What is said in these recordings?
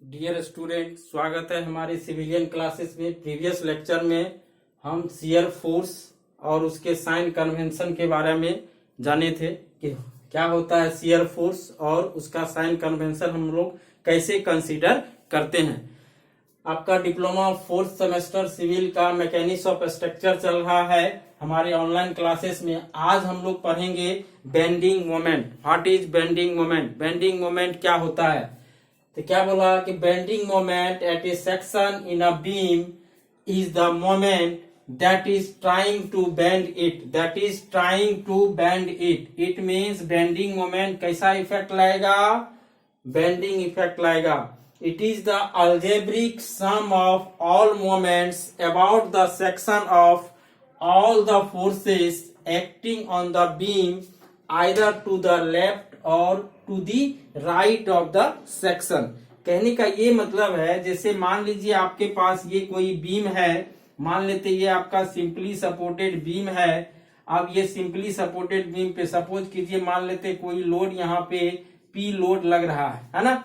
Dear student, स्वागत है हमारे सिविलियन क्लासेस में। प्रीवियस लेक्चर में हम शियर फोर्स और उसके साइन कन्वेंशन के बारे में जाने थे कि क्या होता है शियर फोर्स और उसका साइन कन्वेंशन हम लोग कैसे कंसीडर करते हैं। आपका डिप्लोमा फोर्थ सेमेस्टर सिविल का मैकेनिक्स ऑफ स्ट्रक्चर चल रहा है हमारे ऑनलाइन क्लासेस में। आज हम लोग पढ़ेंगे bending moment. What is bending moment? Bending moment क्या होता है? तो क्या बोला कि bending moment at a section in a beam is the moment that is trying to bend it. That is trying to bend it. It means bending moment कैसा effect लाएगा? Bending effect लाएगा। It is the algebraic sum of all moments about the section of all the forces acting on the beam either to the left or to the right of the section। कहने का ये मतलब है, जैसे मान लीजिए आपके पास ये कोई बीम है, मान लेते ये आपका सिंपली सपोर्टेड बीम है। अब ये सिंपली सपोर्टेड बीम पे सपोज कीजिए मान लेते कोई लोड यहाँ पे पी लोड लग रहा है ना।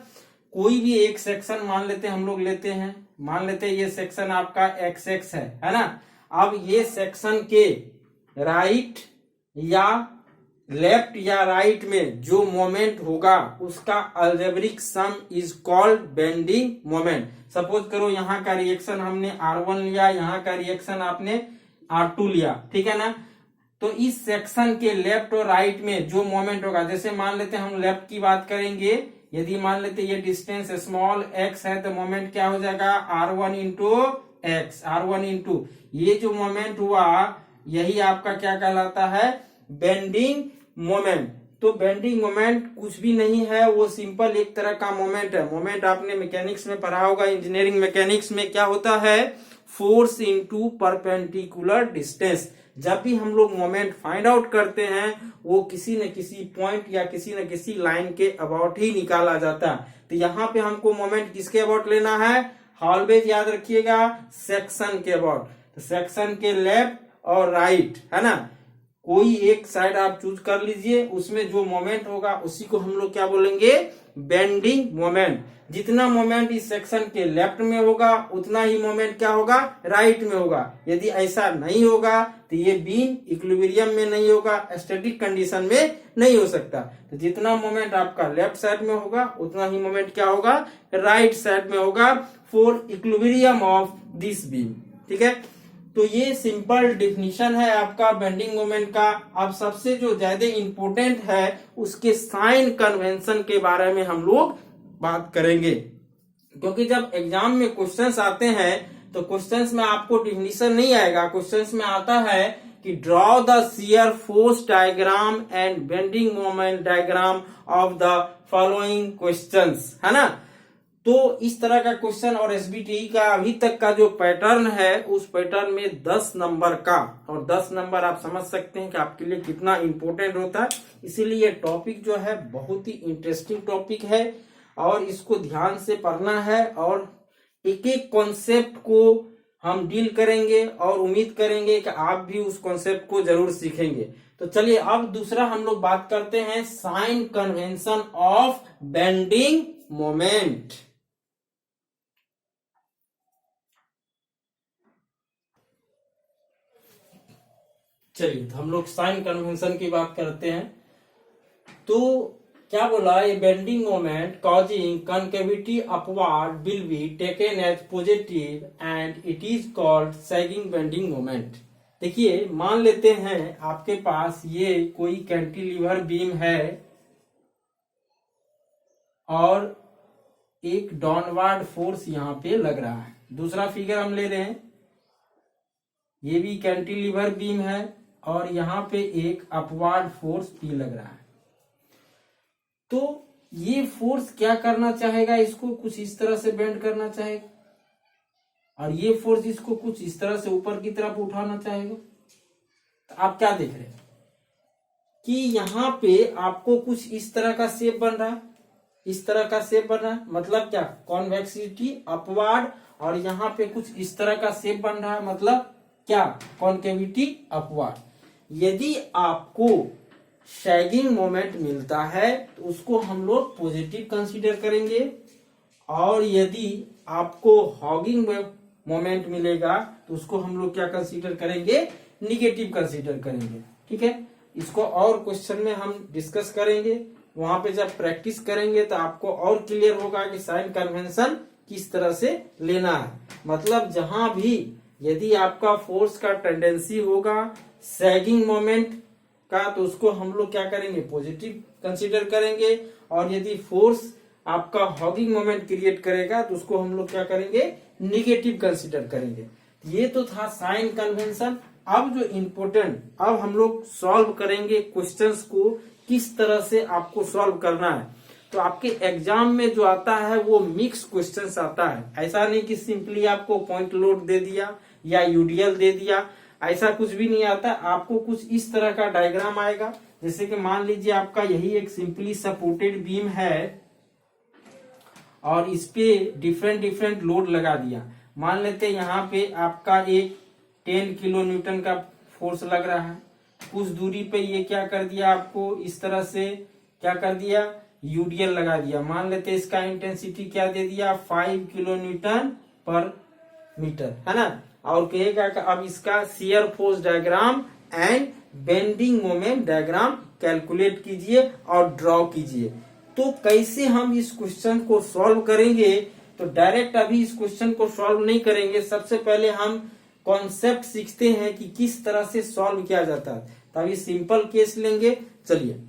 कोई भी एक सेक्शन मान लेते हम लोग लेते हैं, मान लेते ये सेक्शन आपका एक्स एक्स है ना। अब ये सेक्शन के राइट या लेफ्ट या राइट में जो मोमेंट होगा उसका algebraic some is called bending moment. Suppose करो यहाँ का रिएक्शन हमने R1 लिया, यहाँ का रिएक्शन आपने R2 लिया, ठीक है ना। तो इस सेक्शन के लेफ्ट और राइट में जो मोमेंट होगा, जैसे मान लेते हम लेफ्ट की बात करेंगे, यदि मान लेते ये डिस्टेंस स्मॉल x है तो मोमेंट क्या हो जाएगा? R1 into x. R1 into ये जो मोमेंट हुआ यही आपका क्या कहलाता है? Bending moment. तो बेंडिंग मोमेंट कुछ भी नहीं है, वो सिंपल एक तरह का मोमेंट है। मोमेंट आपने मैकेनिक्स में पढ़ा होगा, इंजीनियरिंग मैकेनिक्स में क्या होता है? Force into perpendicular distance. जब भी हम लोग मोमेंट फाइंड आउट करते हैं वो किसी न किसी पॉइंट या किसी न किसी लाइन के अबाउट ही निकाला जाता है। तो यहाँ पे हमको मोमेंट किसके अबाउट लेना है? ऑलवेज याद रखिएगा सेक्शन के अबाउट। तो सेक्शन के लेफ्ट और राइट है ना, कोई एक साइड आप चूज कर लीजिए, उसमें जो मोमेंट होगा उसी को हम लोग क्या बोलेंगे? Bending moment. जितना मोमेंट इस सेक्शन के लेफ्ट में होगा उतना ही मोमेंट क्या होगा? राइट में होगा। यदि ऐसा नहीं होगा तो ये बीम इक्विलिब्रियम में नहीं होगा, स्टैटिक कंडीशन में नहीं हो सकता। तो जितना मोमेंट आपका लेफ्ट साइड में होगा उतना ही मोमेंट क्या होगा? राइट साइड में होगा, for equilibrium of this beam. ठीक है, तो ये सिंपल डिफिनीशन है आपका बेंडिंग मोमेंट का। अब सबसे जो ज्यादा इंपॉर्टेंट है उसके साइन कन्वेंशन के बारे में हम लोग बात करेंगे, क्योंकि जब एग्जाम में क्वेश्चंस आते हैं तो क्वेश्चंस में आपको डिफिनीशन नहीं आएगा। क्वेश्चंस में आता है कि draw the shear force diagram and bending moment diagram of the following questions, है ना। तो इस तरह का क्वेश्चन और एसबीटीई का अभी तक का जो पैटर्न है उस पैटर्न में 10 नंबर का, और 10 नंबर आप समझ सकते हैं कि आपके लिए कितना इंपॉर्टेंट होता है। इसीलिए टॉपिक जो है बहुत ही इंटरेस्टिंग टॉपिक है और इसको ध्यान से पढ़ना है और एक एक कॉन्सेप्ट को हम डील करेंगे और उम्मीद करेंगे कि आप भी उस कॉन्सेप्ट को जरूर सीखेंगे। तो चलिए अब दूसरा हम लोग बात करते हैं sign convention of bending moment. चलिए तो हम लोग साइन कन्वेंशन की बात करते हैं। तो क्या बोला? ये bending moment causing concavity upward will be taken as positive and it is called sagging bending moment. देखिए मान लेते हैं आपके पास ये कोई कैंटिलीवर बीम है और एक डाउनवर्ड फोर्स यहाँ पे लग रहा है। दूसरा फिगर हम ले रहे हैं, ये भी कैंटिलीवर बीम है और यहाँ पे एक अपवार्ड फोर्स P लग रहा है। तो ये फोर्स क्या करना चाहेगा? इसको कुछ इस तरह से बेंड करना चाहेगा और ये फोर्स इसको कुछ इस तरह से ऊपर की तरफ उठाना चाहेगा। तो आप क्या देख रहे हैं कि यहाँ पे आपको कुछ इस तरह का शेप बन रहा है, इस तरह का शेप बन रहा है। मतलब क्या? कॉन्वेक्सिटी अपवार्ड, और यहाँ पे कुछ इस तरह का शेप बन रहा है, मतलब क्या? Concavity upward. यदि आपको सैगिंग मोमेंट मिलता है तो उसको हम लोग पॉजिटिव कंसीडर करेंगे और यदि आपको हॉगिंग मोमेंट मिलेगा तो उसको हम लोग क्या कंसीडर करेंगे, निगेटिव कंसीडर करेंगे। ठीक है, इसको और क्वेश्चन में हम डिस्कस करेंगे, वहां पे जब प्रैक्टिस करेंगे तो आपको और क्लियर होगा कि साइन कन्वेंशन किस तरह से लेना है। मतलब जहां भी यदि आपका फोर्स का टेंडेंसी होगा सैगिंग मोमेंट का तो उसको हम लोग क्या करेंगे, पॉजिटिव कंसीडर करेंगे, और यदि फोर्स आपका हॉगिंग मोमेंट क्रिएट करेगा तो उसको हम लोग क्या करेंगे, निगेटिव कंसीडर करेंगे। ये तो था साइन कन्वेंशन। अब जो इम्पोर्टेंट, अब हम लोग सॉल्व करेंगे क्वेश्चंस को, किस तरह से आपको सॉल्व करना है। तो आपके एग्जाम में जो आता है वो मिक्स क्वेश्चंस आता है, ऐसा नहीं कि सिंपली आपको पॉइंट लोड दे दिया या यूडीएल दे दिया, ऐसा कुछ भी नहीं आता। आपको कुछ इस तरह का डायग्राम आएगा, जैसे कि मान लीजिए आपका यही एक सिंपली सपोर्टेड बीम है और इस पे डिफरेंट डिफरेंट लोड लगा दिया। मान लेते हैं यहाँ पे आपका एक 10 किलो न्यूटन का फोर्स लग रहा है, कुछ दूरी पे ये क्या कर दिया, आपको इस तरह से क्या कर दिया, यूडीएल लगा दिया। मान लेते हैं इसका इंटेंसिटी क्या दे दिया, 5 किलो न्यूटन पर मीटर, है ना। और कहेगा कि अब इसका shear force diagram and bending moment diagram calculate कीजिए और ड्रॉ कीजिए। तो कैसे हम इस क्वेश्चन को सॉल्व करेंगे, तो डायरेक्ट अभी इस क्वेश्चन को सॉल्व नहीं करेंगे, सबसे पहले हम कॉन्सेप्ट सीखते हैं कि किस तरह से सॉल्व किया जाता है। तो अभी सिंपल केस लेंगे, चलिए।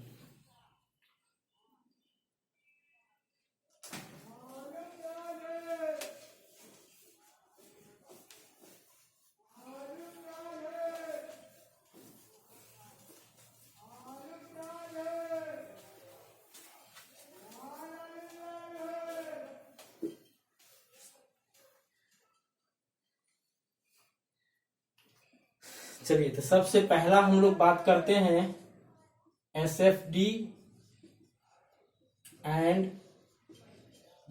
चलिए, तो सबसे पहला हम लोग बात करते हैं SFD and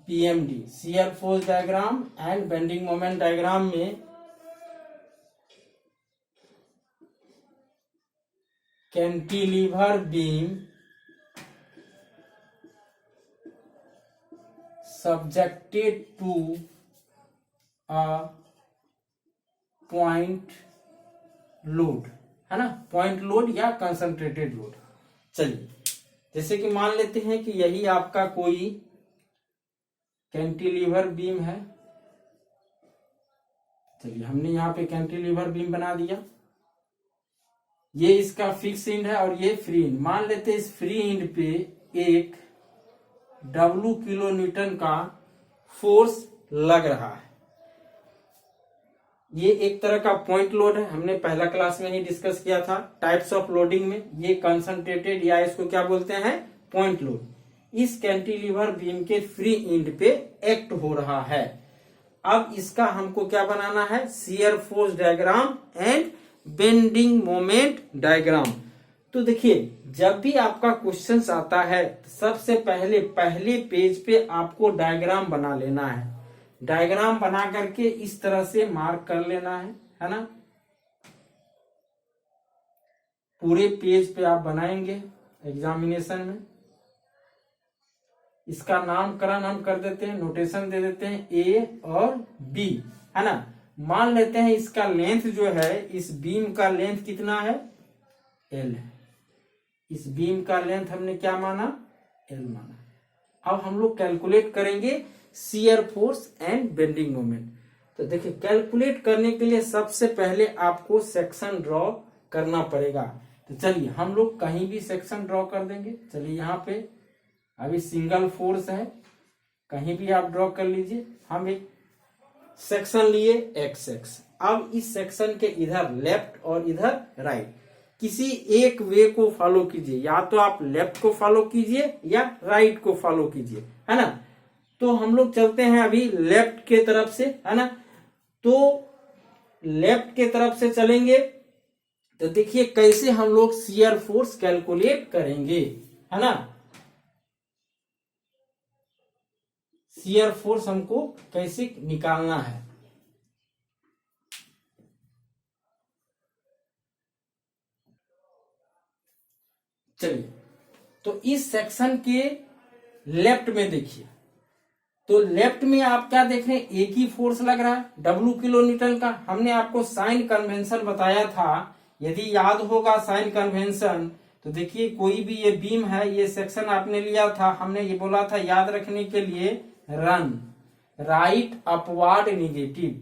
BMD, shear force diagram and bending moment diagram में cantilever beam subjected to a point load, है ना, पॉइंट लोड या कंसंट्रेटेड लोड। चलिए, जैसे कि मान लेते हैं कि यही आपका कोई कैंटिलीवर बीम है। चलिए, हमने यहाँ पे कैंटिलीवर बीम बना दिया, ये इसका फिक्स एंड है और ये फ्री एंड। मान लेते हैं इस फ्री एंड पे एक W किलो न्यूटन का फोर्स लग रहा है। ये एक तरह का पॉइंट लोड है, हमने पहला क्लास में ही डिस्कस किया था टाइप्स ऑफ लोडिंग में। ये कंसंट्रेटेड या इसको क्या बोलते हैं, पॉइंट लोड। इस कैंटिलीवर बीम के फ्री एंड पे एक्ट हो रहा है। अब इसका हमको क्या बनाना है, shear force diagram and bending moment diagram. तो देखिए, जब भी आपका क्वेश्चन आता है सबसे पहले पेज पे आपको डायग्राम बना लेना है। डायग्राम बना करके इस तरह से मार्क कर लेना है ना। पूरे पेज पे आप बनाएंगे एग्जामिनेशन में। इसका नामकरण हम कर देते हैं, नोटेशन दे देते हैं ए और बी, है ना। मान लेते हैं इसका लेंथ जो है, इस बीम का लेंथ कितना है, एल है। इस बीम का लेंथ हमने क्या माना, एल माना। अब हम लोग कैलकुलेट करेंगे shear force and bending moment. तो देखिए, कैलकुलेट करने के लिए सबसे पहले आपको सेक्शन ड्रॉ करना पड़ेगा। तो चलिए, हम लोग कहीं भी सेक्शन ड्रॉ कर देंगे। चलिए, यहाँ पे अभी सिंगल फोर्स है, कहीं भी आप ड्रॉ कर लीजिए। हम एक सेक्शन लिए एक्स एक्स। अब इस सेक्शन के इधर लेफ्ट और इधर राइट, किसी एक वे को फॉलो कीजिए, या तो आप लेफ्ट को फॉलो कीजिए या राइट को फॉलो कीजिए, है ना। तो हम लोग चलते हैं अभी लेफ्ट के तरफ से, है ना। तो लेफ्ट के तरफ से चलेंगे तो देखिए कैसे हम लोग शियर फोर्स कैलकुलेट करेंगे, है ना। शियर फोर्स हमको कैसे निकालना है। चलिए, तो इस सेक्शन के लेफ्ट में देखिए, तो लेफ्ट में आप क्या देख रहे हैं, एक ही फोर्स लग रहा है W किलो न्यूटन का। हमने आपको साइन कन्वेंशन बताया था, यदि याद होगा साइन कन्वेंशन, तो देखिए कोई भी ये बीम है, ये सेक्शन आपने लिया था, हमने ये बोला था याद रखने के लिए, run right upward negative.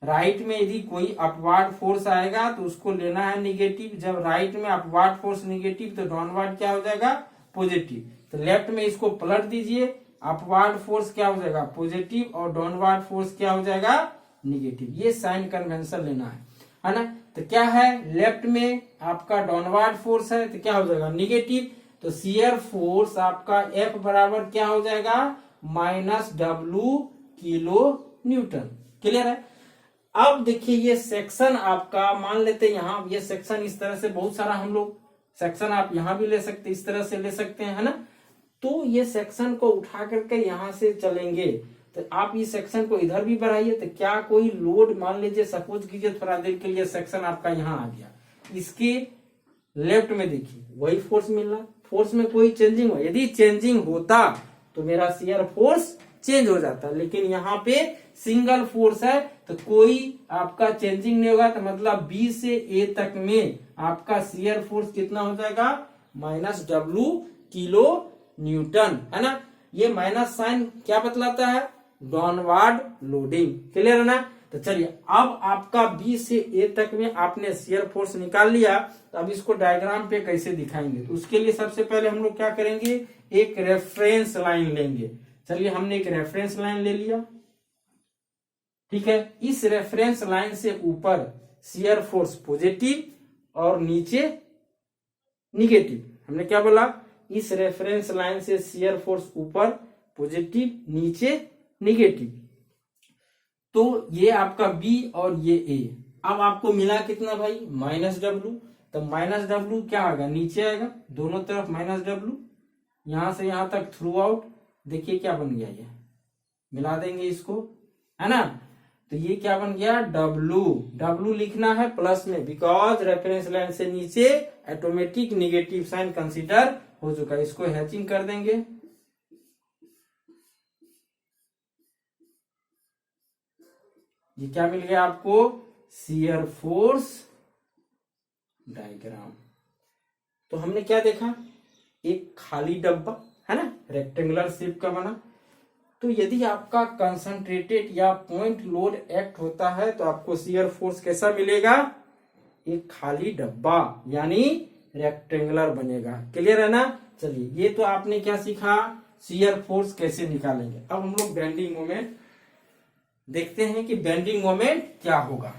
Right में यदि कोई अपवार्ड फोर्स आएगा तो उसको लेना है निगेटिव, जब राइट में अपवार्ड फोर्स निगेटिव तो डाउनवर्ड क्या हो जाएगा, पॉजिटिव। तो लेफ्ट में इसको पलट दीजिए, अपवार्ड फोर्स क्या हो जाएगा, पॉजिटिव, और डाउनवर्ड फोर्स क्या हो जाएगा, निगेटिव। ये साइन कन्वेंशन लेना है ना। तो क्या है, लेफ्ट में आपका डाउनवर्ड फोर्स है तो क्या हो जाएगा, निगेटिव। तो शियर फोर्स आपका F बराबर क्या हो जाएगा, -W किलो न्यूटन। क्लियर है। अब देखिए ये सेक्शन आपका, मान लेते हैं यहाँ ये सेक्शन इस तरह से, बहुत सारा हम लोग सेक्शन आप यहाँ भी ले सकते, इस तरह से ले सकते हैं, है ना। तो ये सेक्शन को उठा करके यहाँ से चलेंगे, तो आप इस सेक्शन को इधर भी बढ़ाइए, तो क्या कोई लोड, मान लीजिए सपोज कीजिए थोड़ा देर के लिए सेक्शन आपका यहाँ आ गया, इसके लेफ्ट में देखिए वही फोर्स मिल रहा, फोर्स में कोई चेंजिंग हो, यदि चेंजिंग होता तो मेरा शियर फोर्स चेंज हो जाता, लेकिन यहाँ पे सिंगल फोर्स है तो कोई आपका चेंजिंग नहीं होगा, तो मतलब B से A तक में आपका शियर फोर्स कितना हो जाएगा, -W किलो न्यूटन, है ना। ये माइनस साइन क्या बतलाता है, डाउनवर्ड लोडिंग। क्लियर है ना। तो चलिए अब आपका B से A तक में आपने शियर फोर्स निकाल लिया, तो अब इसको डायग्राम पे कैसे दिखाएंगे, तो उसके लिए सबसे पहले हम लोग क्या करेंगे, एक रेफरेंस लाइन लेंगे। चलिए हमने एक रेफरेंस लाइन ले लिया, ठीक है। इस रेफरेंस लाइन से ऊपर शियर फोर्स पॉजिटिव और नीचे निगेटिव। हमने क्या बोला, इस रेफरेंस लाइन से शियर फोर्स ऊपर पॉजिटिव, नीचे निगेटिव। तो ये आपका B और ये A। अब आपको मिला कितना भाई, -W। तो -W क्या आएगा, नीचे आएगा, दोनों तरफ -W, यहां से यहां तक थ्रू आउट। देखिए क्या बन गया, ये मिला देंगे इसको, है ना। तो ये क्या बन गया, W लिखना है प्लस में, बिकॉज रेफरेंस लाइन से नीचे ऑटोमेटिक निगेटिव साइन कंसीडर हो चुका है। इसको हैचिंग कर देंगे, ये क्या मिल गया आपको, शियर फोर्स डायग्राम। तो हमने क्या देखा, एक खाली डब्बा है ना, रेक्टेंगुलर शेप का बना। तो यदि आपका कंसंट्रेटेड या पॉइंट लोड एक्ट होता है तो आपको शियर फोर्स कैसा मिलेगा, एक खाली डब्बा यानी रेक्टेंगुलर बनेगा। क्लियर है ना। चलिए ये तो आपने क्या सीखा, शियर फोर्स कैसे निकालेंगे। अब हम लोग बेंडिंग मोमेंट देखते हैं कि बेंडिंग मोमेंट क्या होगा।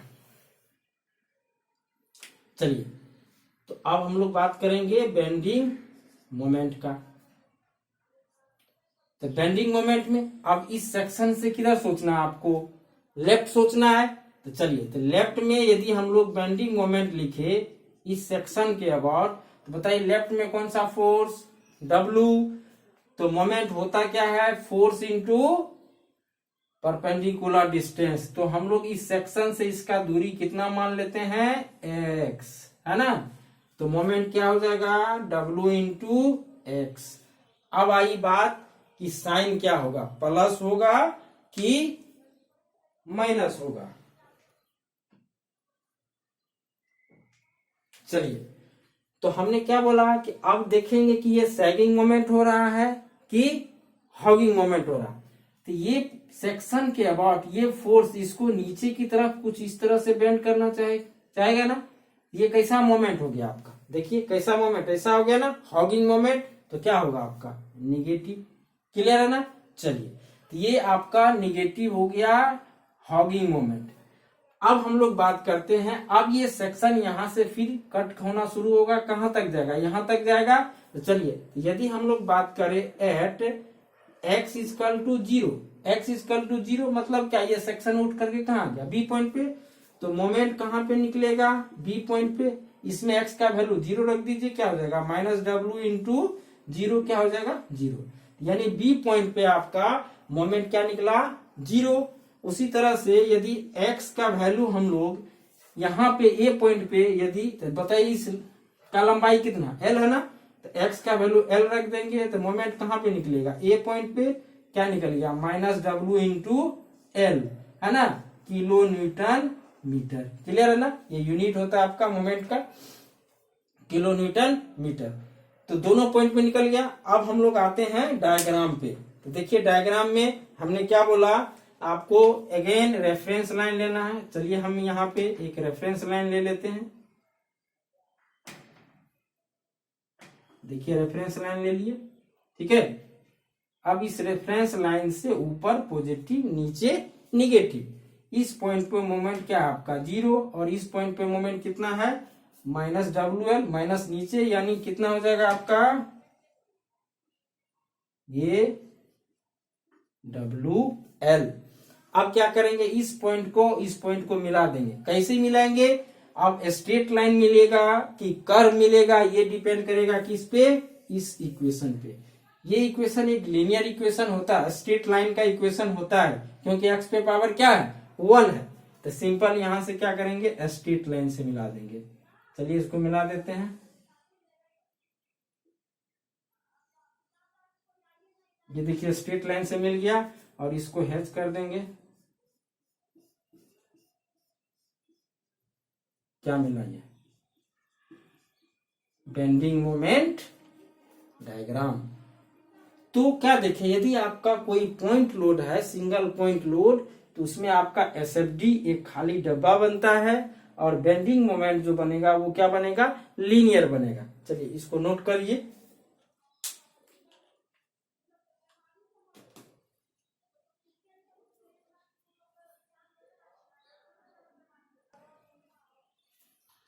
चलिए तो अब हम लोग बात करेंगे बेंडिंग मोमेंट का। तो बेंडिंग मोमेंट में अब इस सेक्शन से किधर सोचना है आपको, लेफ्ट सोचना है। तो चलिए, तो लेफ्ट में यदि हम लोग बेंडिंग मोमेंट लिखे इस सेक्शन के अबाउट, तो बताइए लेफ्ट में कौन सा फोर्स, W। तो मोमेंट होता क्या है, फोर्स इंटू परपेंडिकुलर डिस्टेंस। तो हम लोग इस सेक्शन से इसका दूरी कितना मान लेते हैं, x, है ना। तो मोमेंट क्या हो जाएगा, W इंटू एक्स। अब आई बात कि साइन क्या होगा, प्लस होगा कि माइनस होगा। चलिए तो हमने क्या बोला कि अब देखेंगे कि ये सैगिंग मोमेंट हो रहा है कि हॉगिंग मोमेंट हो रहा है। तो ये सेक्शन के अबाउट ये फोर्स इसको नीचे की तरफ कुछ इस तरह से बेंड करना चाहेगा ना। ये कैसा मोमेंट हो गया आपका, देखिए कैसा मोमेंट, ऐसा हो गया ना, हॉगिंग मोमेंट। तो क्या होगा आपका, निगेटिव। क्लियर है ना। चलिए तो ये आपका निगेटिव हो गया हॉगिंग मोमेंट। अब हम लोग बात करते हैं, अब ये सेक्शन यहां से फिर कट होना शुरू होगा, कहां तक जाएगा, यहां तक जाएगा। तो चलिए यदि हम लोग बात करें at x equal to 0, x equal to 0 मतलब क्या, ये सेक्शन उठ करके कहां गया, B पॉइंट पे। तो मोमेंट कहां पे निकलेगा, B पॉइंट पे। इसमें x का वैल्यू 0 रख दीजिए, क्या हो जाएगा, -W इंटू 0 क्या हो जाएगा, 0। यानी B पॉइंट पे आपका मोमेंट क्या निकला, 0। उसी तरह से यदि x का वैल्यू हम लोग यहाँ पे A पॉइंट पे यदि, तो बताइए इस का लंबाई कितना, L है ना। तो x का वैल्यू L रख देंगे तो मोमेंट कहाँ पे निकलेगा, A पॉइंट पे। क्या निकल गया, -W/L, है ना, किलो न्यूटन मीटर। क्लियर है ना, ये यूनिट होता है आपका मोमेंट का, किलो न्यूटन मीटर। तो दोनों पॉइंट पे निकल गया। अब हम लोग आते हैं डायग्राम पे। तो देखिए डायग्राम में हमने क्या बोला, आपको अगेन रेफरेंस लाइन लेना है। चलिए हम यहाँ पे एक रेफरेंस लाइन ले लेते हैं। देखिए रेफरेंस लाइन ले लिए, ठीक है। अब इस रेफरेंस लाइन से ऊपर पॉजिटिव, नीचे निगेटिव। इस पॉइंट पे मोमेंट क्या है आपका 0, और इस पॉइंट पे मोमेंट कितना है -WL, माइनस नीचे यानी कितना हो जाएगा आपका ये WL। अब क्या करेंगे, इस पॉइंट को मिला देंगे। कैसे मिलाएंगे, अब स्ट्रेट लाइन मिलेगा कि कर्व मिलेगा, ये डिपेंड करेगा किस पे, इस इक्वेशन पे। ये इक्वेशन एक लीनियर इक्वेशन होता है, स्ट्रेट लाइन का इक्वेशन होता है, क्योंकि x पे पावर क्या है 1 है। तो सिंपल यहां से क्या करेंगे, स्ट्रेट लाइन से मिला देंगे। चलिए इसको मिला देते हैं। ये देखिए स्ट्रेट लाइन से मिल गया, और इसको हैच कर देंगे। क्या मिला, ये बेंडिंग मोमेंट डायग्राम। तो क्या देखें, यदि आपका कोई पॉइंट लोड है, सिंगल पॉइंट लोड, तो उसमें आपका SFD एक खाली डब्बा बनता है, और बेंडिंग मोमेंट जो बनेगा वो क्या बनेगा, लीनियर बनेगा। चलिए इसको नोट करिए।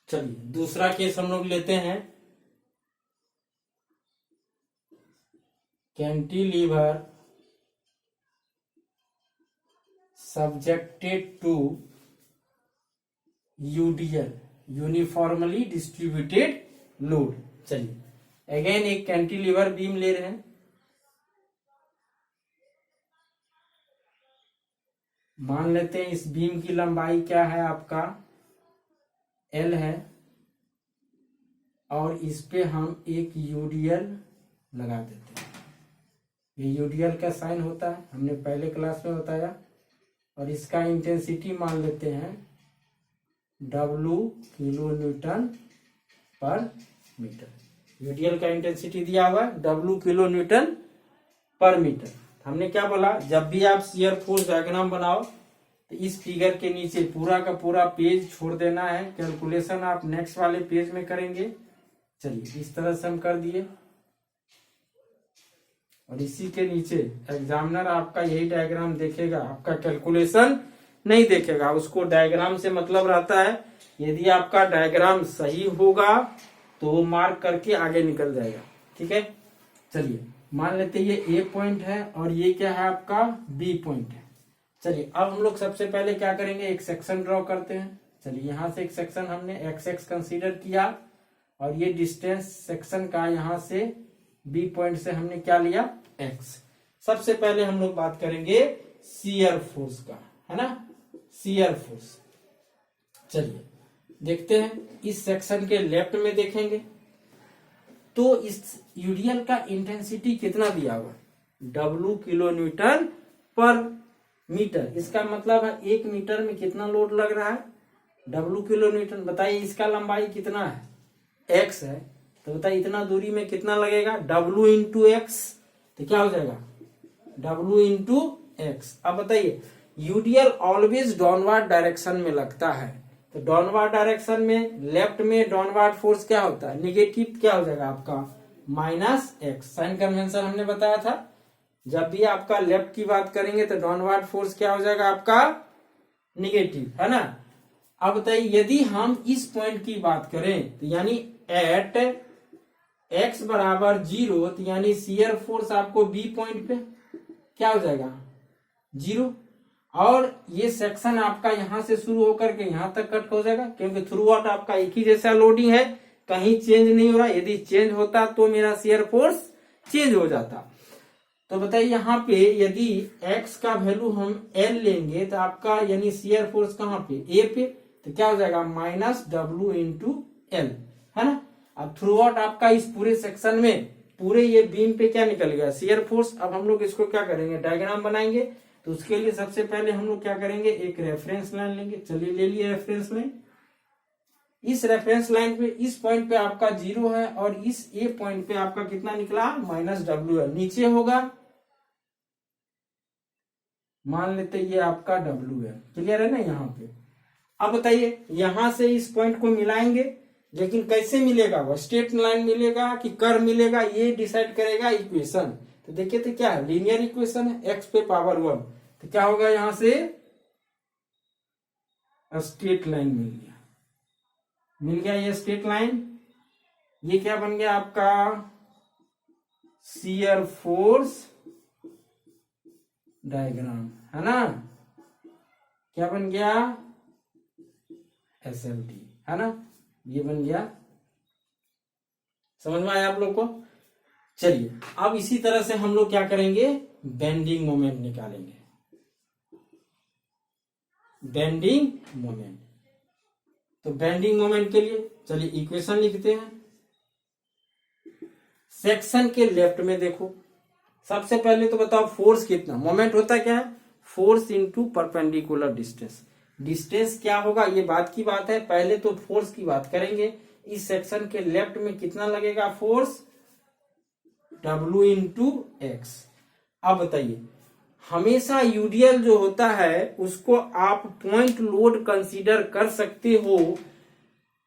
चलिए दूसरा केस हम लोग लेते हैं। Cantilever subjected to UDL, uniformly distributed load. चलिए अगेन एक कैंटिलीवर बीम ले रहे हैं। मान लेते हैं इस बीम की लंबाई क्या है आपका L है, और इस पे हम एक UDL लगा देते हैं। ये UDL का साइन होता है, हमने पहले क्लास में बताया। और इसका इंटेंसिटी मान लेते हैं W किलो न्यूटन पर मीटर। UDL का इंटेंसिटी दिया हुआ W किलो न्यूटन पर मीटर। हमने क्या बोला, जब भी आप शियर फोर्स डायग्राम बनाओ तो इस फिगर के नीचे पूरा का पूरा पेज छोड़ देना है, कैलकुलेशन आप नेक्स्ट वाले पेज में करेंगे। चलिए इस तरह से हम कर दिए, और इसी के नीचे एग्जामिनर आपका यही डायग्राम देखेगा, आपका कैलकुलेशन नहीं देखेगा। उसको डायग्राम से मतलब रहता है, यदि आपका डायग्राम सही होगा तो वो मार्क करके आगे निकल जाएगा, ठीक है। चलिए मान लेते हैं ये A पॉइंट है, और ये क्या है आपका B पॉइंट है। चलिए अब हम लोग सबसे पहले क्या करेंगे, एक सेक्शन ड्रॉ करते हैं। चलिए यहां से एक सेक्शन हमने XX कंसीडर किया, और ये डिस्टेंस सेक्शन का यहां से B पॉइंट से हमने क्या लिया X। सबसे पहले हम लोग बात करेंगे शियर फोर्स का, है ना, शियर फोर्स। चलिए देखते हैं, इस सेक्शन के लेफ्ट में देखेंगे तो इस UDL का इंटेंसिटी कितना दिया हुआ, W किलो न्यूटन पर मीटर। इसका मतलब है 1 मीटर में कितना लोड लग रहा है, W किलो न्यूटन। बताइए इसका लंबाई कितना है, X है, तो बताइए इतना दूरी में कितना लगेगा, W इंटू एक्स। तो क्या हो जाएगा W इंटू एक्स। अब बताइए UDL ऑलवेज डाउनवर्ड डायरेक्शन में लगता है, तो डाउनवर्ड डायरेक्शन में लेफ्ट में डाउनवर्ड फोर्स क्या होता है, निगेटिव क्या हो जाएगा आपका -x। साइन कन्वेंशन हमने बताया था, जब भी आपका लेफ्ट की बात करेंगे तो डाउनवर्ड फोर्स क्या हो जाएगा आपका निगेटिव, है ना। अब बताइए यदि हम इस पॉइंट की बात करें तो यानी एट x बराबर 0, तो यानी शियर फोर्स आपको B पॉइंट पे क्या हो जाएगा 0, और ये सेक्शन आपका यहां से शुरू होकर के यहां तक कट हो जाएगा, क्योंकि थ्रू आउट आपका एक ही जैसा लोडिंग है, कहीं चेंज नहीं हो रहा। यदि चेंज होता तो मेरा शियर फोर्स चेंज हो जाता। तो बताइए यहाँ पे यदि x का वैल्यू हम L लेंगे तो आपका यानी शियर फोर्स कहाँ पे A पे, तो क्या हो जाएगा -W इंटू L, है ना। अब थ्रू आउट आपका इस पूरे सेक्शन में पूरे ये बीम पे क्या निकल गया, शियर फोर्स। अब हम लोग इसको क्या करेंगे, डायग्राम बनाएंगे। तो उसके लिए सबसे पहले हम लोग क्या करेंगे, एक रेफरेंस लाइन लेंगे। चलिए ले लिए रेफरेंस लाइन। इस रेफरेंस लाइन पे इस पॉइंट पे आपका 0 है और इस ए पॉइंट पे आपका कितना निकला, -w है। नीचे होगा, मान लेते ये आपका w है। क्लियर है ना यहाँ पे। अब बताइए यहां से इस पॉइंट को मिलाएंगे, लेकिन कैसे मिलेगा, वो स्ट्रेट लाइन मिलेगा कि कर्व मिलेगा, ये डिसाइड करेगा इक्वेशन। तो देखिए तो क्या है, लीनियर इक्वेशन है, x पे पावर 1। तो क्या होगा, यहां से स्ट्रेट लाइन मिल गया ये स्ट्रेट लाइन। ये क्या बन गया आपका, शियर फोर्स डायग्राम, है ना। क्या बन गया, SLD, है ना। ये बन गया, समझ में आया आप लोग को। चलिए अब इसी तरह से हम लोग क्या करेंगे, बेंडिंग मोमेंट निकालेंगे। बेंडिंग मोमेंट, तो बेंडिंग मोमेंट के लिए चलिए इक्वेशन लिखते हैं। सेक्शन के लेफ्ट में देखो, सबसे पहले तो बताओ फोर्स कितना, मोमेंट होता क्या है, force into perpendicular distance. Distance क्या होगा, ये बात की बात है, पहले तो फोर्स की बात करेंगे। इस सेक्शन के लेफ्ट में कितना लगेगा फोर्स, W इंटू एक्स। अब बताइए, हमेशा यूडीएल जो होता है उसको आप पॉइंट लोड कंसीडर कर सकते हो,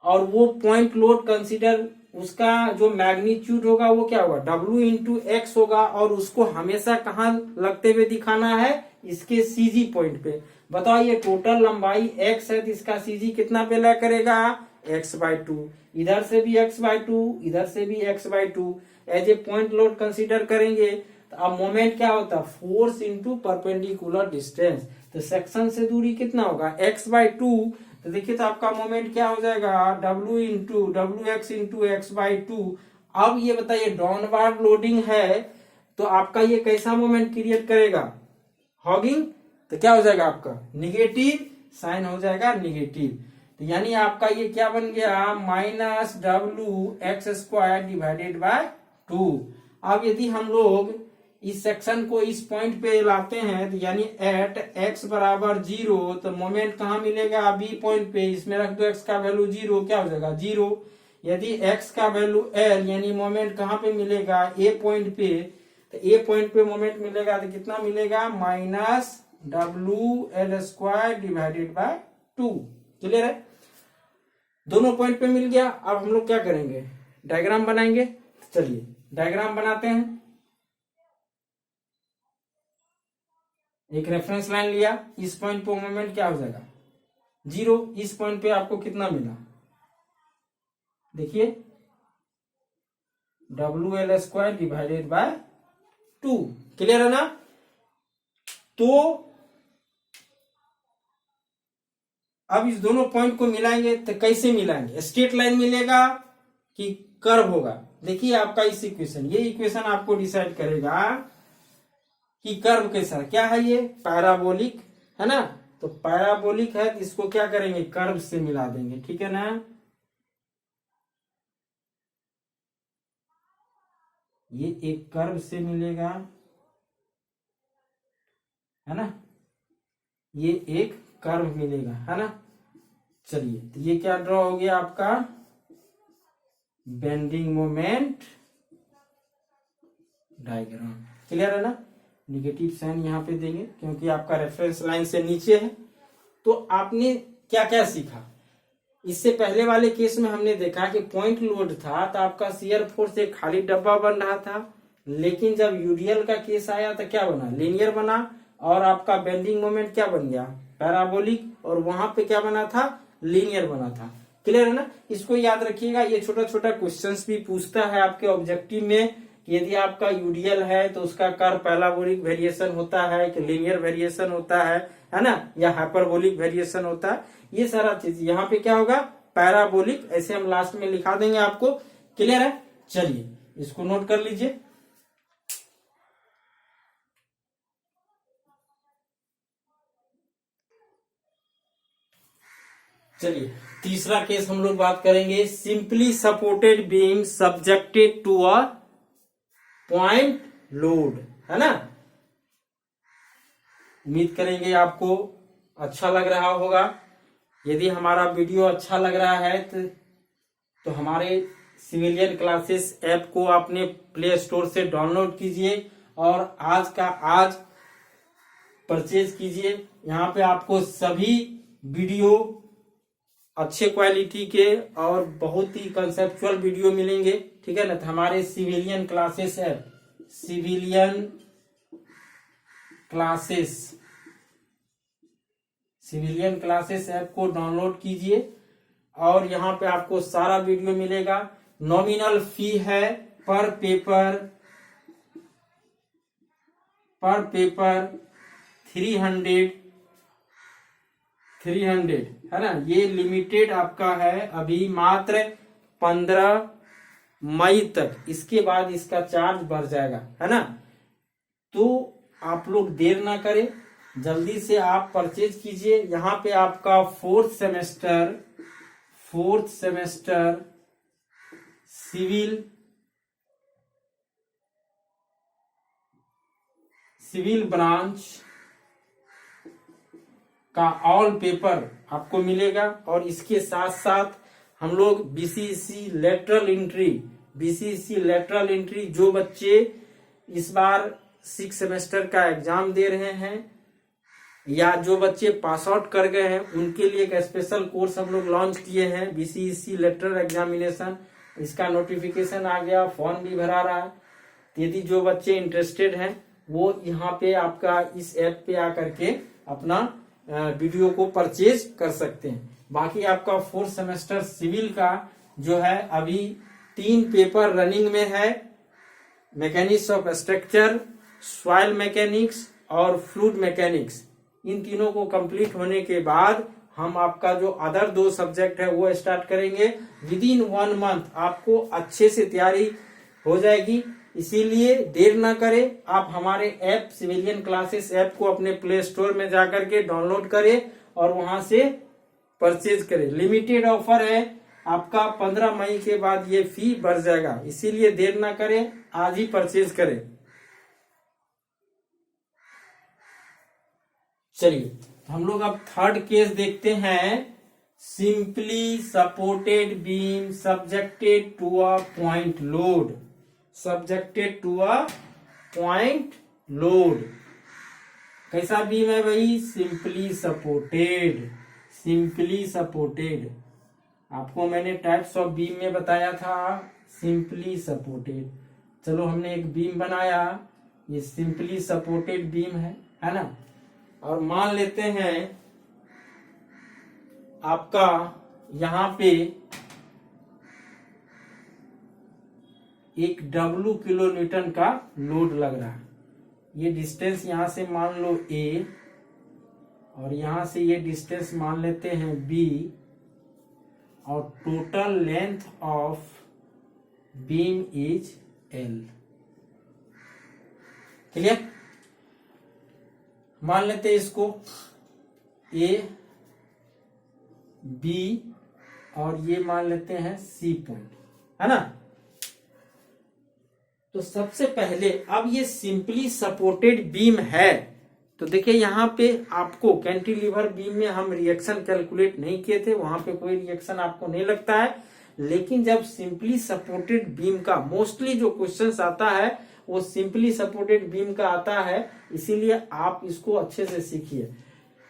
और वो पॉइंट लोड कंसीडर, उसका जो मैग्नीट्यूड होगा वो क्या होगा, W इंटू एक्स होगा। और उसको हमेशा कहाँ लगते हुए दिखाना है, इसके सीजी पॉइंट पे। बताओ ये टोटल लंबाई x है, तो इसका सीजी कितना पे लग करेगा, x/2। इधर से भी x/2, इधर से भी x/2। As a point load consider करेंगे। तो अब मोमेंट क्या होता है, फोर्स इंटू परपेंडिकुलर डिस्टेंस। तो सेक्शन से दूरी कितना होगा, x/2। तो देखिए तो आपका मोमेंट क्या हो जाएगा, WX इंटू x/2। अब ये बताइए डाउनवर्ड लोडिंग है, तो आपका ये कैसा मोमेंट क्रिएट करेगा, हॉगिंग। तो क्या हो जाएगा आपका, निगेटिव साइन हो जाएगा, निगेटिव। तो यानी आपका ये क्या बन गया, -WX² डिवाइडेड बाय 2। अब यदि हम लोग इस सेक्शन को इस पॉइंट पे लाते हैं, तो यानी एट x बराबर 0, तो मोमेंट कहाँ मिलेगा, बी पॉइंट पे। इसमें रख दो x का वैल्यू 0, क्या हो जाएगा 0। यदि x का वैल्यू L, यानी मोमेंट कहाँ पे मिलेगा, ए पॉइंट पे। तो ए पॉइंट पे मोमेंट मिलेगा तो कितना मिलेगा, -WL² डिवाइडेड बाय 2। क्लियर है, दोनों पॉइंट पे मिल गया। अब हम लोग क्या करेंगे, डायग्राम बनाएंगे। चलिए डायग्राम बनाते हैं। एक रेफरेंस लाइन लिया, इस पॉइंट पे मोमेंट क्या हो जाएगा, 0। इस पॉइंट पे आपको कितना मिला, देखिए WL² डिवाइडेड बाय 2। क्लियर है ना। तो अब इस दोनों पॉइंट को मिलाएंगे, तो कैसे मिलाएंगे, स्ट्रेट लाइन मिलेगा कि कर्व होगा। देखिए आपका इस इक्वेशन, ये इक्वेशन आपको डिसाइड करेगा कि कर्व कैसा, क्या है ये, पैराबोलिक है ना। तो पैराबोलिक है तो इसको क्या करेंगे, कर्व से मिला देंगे, ठीक है ना। ये एक कर्व से मिलेगा, है ना, ये एक कर्व मिलेगा, है ना। चलिए तो ये क्या ड्रॉ हो गया आपका, बेंडिंग मोमेंट डायग्राम। क्लियर है ना। निगेटिव साइन यहाँ पे देंगे क्योंकि आपका रेफरेंस लाइन से नीचे है। तो आपने क्या क्या सीखा, इससे पहले वाले केस में हमने देखा कि पॉइंट लोड था तो आपका शियर फोर्स एक खाली डब्बा बन रहा था, लेकिन जब यूडीएल का केस आया तो क्या बना, लीनियर बना, और आपका बेंडिंग मोमेंट क्या बन गया, पैराबोलिक, और वहां पे क्या बना था, लीनियर बना था। क्लियर है ना। इसको याद रखिएगा, ये छोटा छोटा क्वेश्चंस भी पूछता है आपके ऑब्जेक्टिव में कि यदि आपका यूडीएल है तो उसका कर्व पैराबोलिक वेरिएशन होता है कि लीनियर वेरिएशन होता है ना, या हाइपरबोलिक वेरिएशन होता है। ये सारा चीज यहाँ पे क्या होगा, पैराबोलिक, ऐसे हम लास्ट में लिखा देंगे आपको। क्लियर है। चलिए इसको नोट कर लीजिए। चलिए तीसरा केस हम लोग बात करेंगे, simply supported beam subjected to a point load, है ना। उम्मीद करेंगे आपको अच्छा लग रहा होगा। यदि हमारा वीडियो अच्छा लग रहा है तो हमारे सिविलियन क्लासेस ऐप को अपने प्ले स्टोर से डाउनलोड कीजिए और आज का आज परचेज कीजिए। यहाँ पे आपको सभी वीडियो अच्छे क्वालिटी के और बहुत ही कंसेप्चुअल वीडियो मिलेंगे, ठीक है ना। तो हमारे civilian classes app, civilian classes app को डाउनलोड कीजिए और यहाँ पे आपको सारा वीडियो मिलेगा। नॉमिनल फी है पर पेपर 300 है ना। ये लिमिटेड आपका है अभी मात्र 15 मई तक, इसके बाद इसका चार्ज बढ़ जाएगा, है ना। तो आप लोग देर ना करें, जल्दी से आप परचेज कीजिए। यहाँ पे आपका फोर्थ सेमेस्टर सिविल ब्रांच का ऑल पेपर आपको मिलेगा और इसके साथ साथ हम लोग बीसीसी लेटरल एंट्री जो बच्चे इस बार 6 सेमेस्टर का एग्जाम दे रहे हैं या जो बच्चे पास आउट कर गए हैं उनके लिए एक स्पेशल कोर्स हम लोग लॉन्च किए हैं, बीसीसी लेटरल एग्जामिनेशन। इसका नोटिफिकेशन आ गया, फॉर्म भी भरा रहा है। यदि जो बच्चे इंटरेस्टेड हैं वो यहाँ पे आपका इस ऐप पे आकर के अपना वीडियो को परचेज कर सकते हैं। बाकी आपका 4th सेमेस्टर सिविल का जो है अभी 3 पेपर रनिंग में है, mechanics of structure, soil mechanics और फ्लूइड मैकेनिक्स। इन तीनों को कंप्लीट होने के बाद हम आपका जो अदर 2 सब्जेक्ट है वो स्टार्ट करेंगे। विदिन 1 मंथ आपको अच्छे से तैयारी हो जाएगी, इसीलिए देर ना करें। आप हमारे ऐप सिविलियन क्लासेस ऐप को अपने प्ले स्टोर में जाकर के डाउनलोड करें और वहां से परचेज करें। लिमिटेड ऑफर है आपका, 15 मई के बाद ये फी बढ़ जाएगा, इसीलिए देर ना करें, आज ही परचेज करें। चलिए हम लोग अब थर्ड केस देखते हैं। Simply supported beam subjected to a point load. कैसा बीम है भाई? Simply supported. आपको मैंने टाइप्स ऑफ बीम में बताया था सिंपली सपोर्टेड। चलो हमने एक बीम बनाया, ये सिंपली सपोर्टेड बीम है ना। और मान लेते हैं आपका यहां पे एक W किलो न्यूटन का लोड लग रहा है। ये डिस्टेंस यहां से मान लो A और यहां से ये डिस्टेंस मान लेते हैं B और total length of beam is L। Clear? मान लेते हैं इसको A B और ये मान लेते हैं C पॉइंट, है ना। तो सबसे पहले अब ये सिंपली सपोर्टेड बीम है तो देखिए यहाँ पे आपको कैंटिलीवर बीम में हम रिएक्शन कैलकुलेट नहीं किए थे, वहां पे कोई रिएक्शन आपको नहीं लगता है। लेकिन जब सिंपली सपोर्टेड बीम का मोस्टली जो क्वेश्चंस आता है वो सिंपली सपोर्टेड बीम का आता है, इसीलिए आप इसको अच्छे से सीखिए।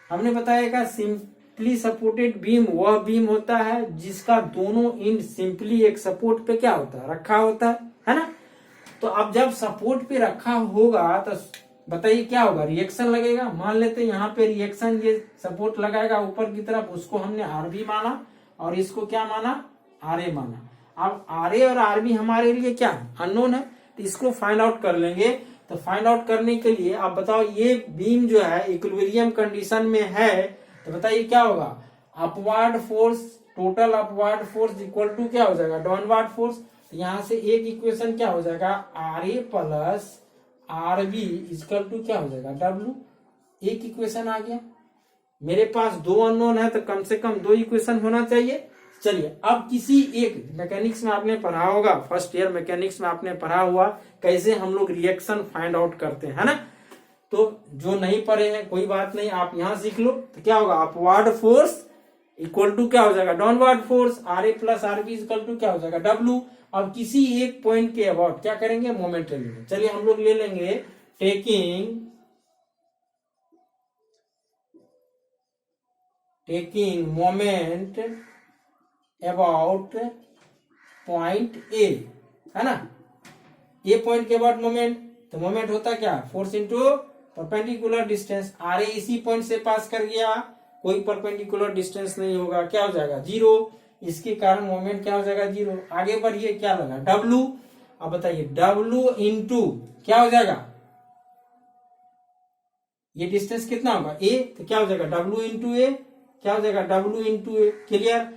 हमने बताया कि सिंपली सपोर्टेड बीम वह बीम होता है जिसका दोनों एंड सिंपली एक सपोर्ट पे क्या होता है, रखा होता है ना। तो अब जब सपोर्ट पे रखा होगा तो बताइए क्या होगा, रिएक्शन लगेगा। मान लेते हैं यहाँ पे रिएक्शन ये सपोर्ट लगाएगा ऊपर की तरफ, उसको हमने आरबी माना और इसको क्या माना, आरए माना। अब आरए और आरबी हमारे लिए क्या अननोन है, तो इसको फाइंड आउट कर लेंगे। तो फाइंड आउट करने के लिए आप बताओ ये बीम जो है इक्विलिब्रियम कंडीशन में है, तो बताइए क्या होगा, upward force, total upward force equal to क्या हो जाएगा, डाउनवर्ड फोर्स। तो यहाँ से एक इक्वेशन क्या हो जाएगा, R A plus R B equal to क्या हो जाएगा, डब्ल्यू। एक इक्वेशन आ गया। मेरे पास 2 अननोन है तो कम से कम 2 इक्वेशन होना चाहिए। चलिए अब किसी एक मैकेनिक्स में आपने पढ़ा होगा, फर्स्ट ईयर मैकेनिक्स में आपने पढ़ा हुआ कैसे हम लोग रिएक्शन फाइंड आउट करते हैं, है ना। तो जो नहीं पढ़े हैं कोई बात नहीं, आप यहां सीख लो। तो क्या होगा, अपवर्ड फोर्स इक्वल टू क्या हो जाएगा, downward force, R A plus R B equal to क्या हो जाएगा, डब्ल्यू। अब किसी एक पॉइंट के अबाउट क्या करेंगे, मोमेंट ले लेंगे। चलिए हम लोग ले लेंगे taking moment about point A, है ना। ए पॉइंट के अबाउट मोमेंट, तो मोमेंट होता क्या, force into perpendicular distance. R A इसी पॉइंट से पास कर गया, कोई परपेंडिकुलर डिस्टेंस नहीं होगा, क्या हो जाएगा, जीरो। इसके कारण मोमेंट क्या हो जाएगा, जीरो। आगे बढ़िए, क्या लगा, डब्लू। अब बताइए डब्लू इंटू क्या हो जाएगा, ये डिस्टेंस कितना होगा, ए, तो क्या हो जाएगा डब्लू इंटू ए, क्या हो जाएगा डब्लू इंटू ए। क्लियर।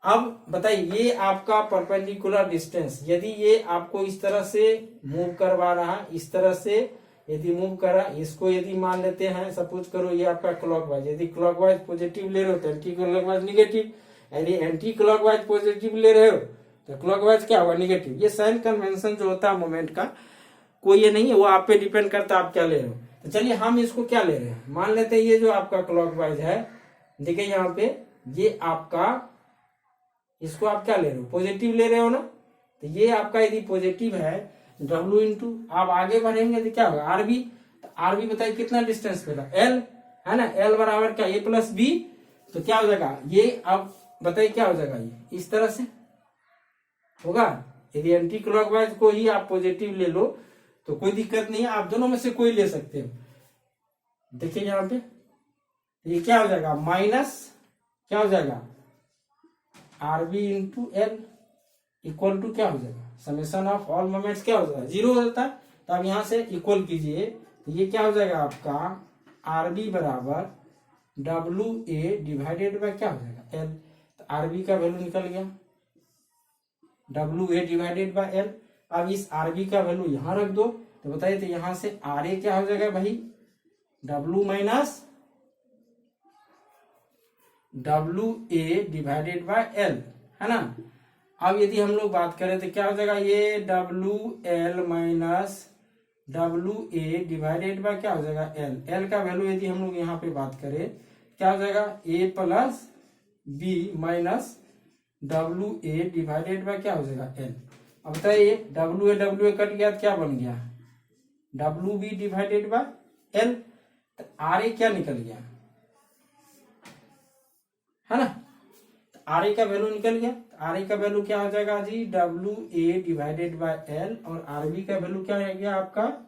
अब बताइए ये आपका परपेंडिकुलर डिस्टेंस, यदि ये आपको इस तरह से मूव करवा रहा है, इस तरह से यदि मूव कर रहा है, इसको यदि मान लेते हैं, सपोज करो ये आपका क्लॉकवाइज, यदि क्लॉकवाइज पॉजिटिव ले रहे हो तो एंटी क्लॉकवाइज निगेटिव, यदि एंटी क्लॉकवाइज पॉजिटिव ले रहे हो तो क्लॉकवाइज क्या होगा, निगेटिव। ये साइन कन्वेंशन जो होता है मोमेंट का, कोई ये नहीं है, वो आप पे डिपेंड करता है आप क्या ले रहे हो। तो चलिए हम इसको क्या ले रहे हैं, मान लेते हैं ये जो आपका क्लॉकवाइज है, देखिए यहाँ पे ये आपका, इसको आप क्या ले रहे हो, पॉजिटिव ले रहे हो ना। तो ये आपका यदि पॉजिटिव है, डब्ल्यू इंटू, आप आगे बढ़ेंगे तो क्या होगा, आरबी। तो आरबी बताइए कितना डिस्टेंस पे था, एल, है ना। एल बराबर क्या, ए प्लस बी। तो क्या हो जाएगा ये, आप बताइए क्या हो जाएगा, ये इस तरह से होगा। यदि एंटी क्लॉकवाइज को ही आप पॉजिटिव ले लो तो कोई दिक्कत नहीं है, आप दोनों में से कोई ले सकते हो। देखिए यहाँ पे ये क्या हो जाएगा, माइनस क्या हो जाएगा, R B into L equal to क्या हो जाएगा, समेशन ऑफ ऑल मोमेंट्स क्या हो जाता है, जीरो हो जाता है। तो आप यहां से इक्वल कीजिए, तो ये क्या हो जाएगा आपका, आरबी बराबर डब्ल्यू ए डिवाइडेड बाय क्या हो जाएगा, एल। तो आरबी का वैल्यू निकल गया, W A divided by L. अब इस आरबी का वैल्यू यहां रख दो, तो बताइए तो यहां से आर ए क्या हो जाएगा भाई, W minus W A divided by L, है ना। अब यदि हम लोग बात करें तो क्या हो जाएगा, ये W L minus W A divided by क्या हो जाएगा, एल। एल का वैल्यू यदि हम लोग यहाँ पे बात करें क्या हो जाएगा, A plus B minus W A divided by क्या हो जाएगा, एल। अब बताइए डब्ल्यू ए कट गया तो क्या बन गया, W B divided by L. R A क्या निकल गया, है ना। आर ए का वैल्यू निकल गया, आर ए का वैल्यू क्या हो जाएगा जी, W A divided by L, और आर बी का वैल्यू क्या हो गया आपका,